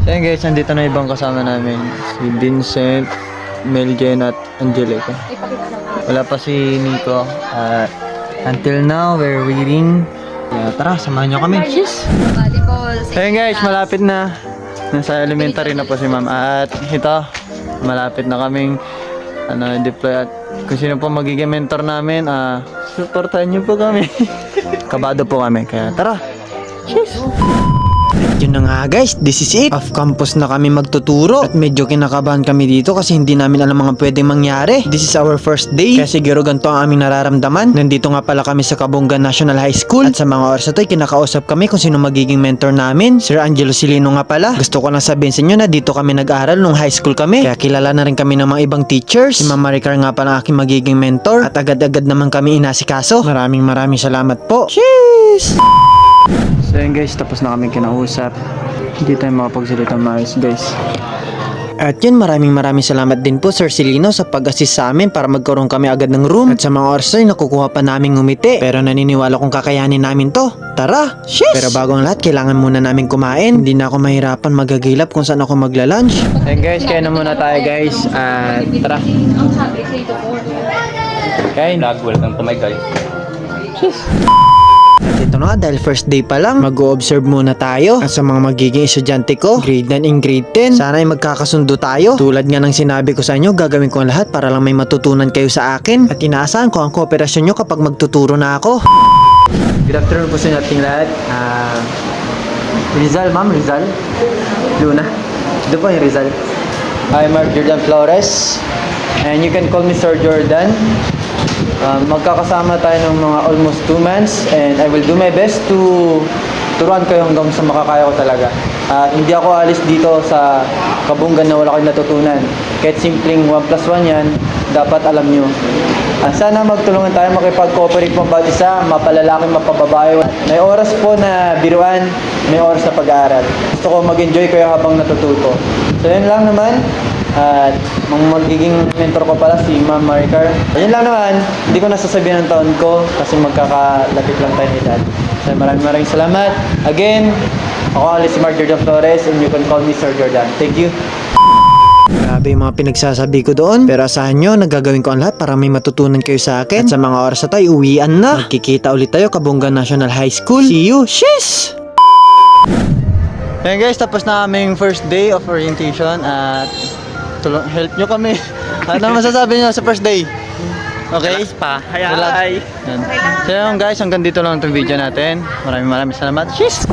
So yun guys, nandito na ibang kasama namin. Si Vincent, Meljen at Angelica. Wala pa si Nico. Until now, we're waiting. Kaya tara, samahan nyo kami. Cheers! Volleyball. So yun guys, malapit na. Nasa elementary na po si ma'am. At ito, malapit na kaming deploy. At kung sino po magiging mentor namin, supportahan nyo po kami. Kabado po kami. Kaya tara. Cheers! Yun na nga guys, this is it. Off campus na kami magtuturo. At medyo kinakabahan kami dito kasi hindi namin alam mga pwedeng mangyari. This is our first day. Kaya siguro ganito ang aming nararamdaman. Nandito nga pala kami sa Kabungan National High School. At sa mga oras na to, kinakausap kami kung sino magiging mentor namin. Sir Angelo Silino nga pala. Gusto ko lang sabihin sa inyo na dito kami nag-aral nung high school kami. Kaya kilala na rin kami ng mga ibang teachers. Si Ma'am Maricar nga pala ang aking magiging mentor. At agad-agad naman kami inasikaso. Maraming salamat po. Cheers! So yun guys, tapos na kami kinausap. Hindi tayo makapagsalita maayos guys. At yun, maraming salamat din po Sir Silino sa pag-assist sa amin para magkaroon kami agad ng room. At sa mga oras ay nakukuha pa namin ngumiti. Pero naniniwala kong kakayanin namin to. Tara! Shiz! Pero bago ang lahat, kailangan muna namin kumain. Hindi na ako mahirapan magagilap kung saan ako magla-lunch. Ayun guys, kaya na muna tayo guys. Tara! Kain! Welcome to my guys. Shiz! At ito na, dahil first day pa lang, mag-o-observe muna tayo. At sa mga magiging estudyante ko, grade 9 and grade 10, sana ay magkakasundo tayo. Tulad nga ng sinabi ko sa inyo, gagawin ko ang lahat para lang may matutunan kayo sa akin. At inaasahan ko ang kooperasyon nyo kapag magtuturo na ako. Good afternoon po sa inyo ating lahat. Rizal, ma'am, Rizal. Luna. Ito po yung Rizal. I'm Mark Jordan Flores. And you can call me Sir Jordan. Magkakasama tayo ng mga almost 2 months and I will do my best to turuan kayo hanggang sa makakaya ko talaga. Hindi ako alis dito sa Kabungan na wala kayong natutunan. Kahit simpleng 1+1 yan, dapat alam nyo. Sana magtulungan tayo, makipag-cooperate po bawat isa, mapalalaki, mapababae. May oras po na biruan, may oras na pag-aaral. Gusto ko mag-enjoy kayo habang natututo. So yun lang naman. At magiging mentor ko pala si Ma'am Maricar. Ayun lang naman, hindi ko nasasabihin ang taon ko kasi magkakalapit lang tayo ni Dad. So maraming salamat. Again, ako ulit si Mark Jordan Flores and you can call me Sir Jordan. Thank you. Grabe yung mga pinagsasabi ko doon. Pero asahan nyo, nagagawin ko ang lahat para may matutunan kayo sa akin. At sa mga oras na tayo, uwian na. Magkikita ulit tayo, Kabungan National High School. See you. Shiz! Ayan guys, tapos na aming first day of orientation at help nyo kami. Ano masasabi nyo sa first day? Okay? Relax pa. Relax. Hi. Yan. So yun guys, hanggang dito lang itong video natin. Maraming salamat. Cheers!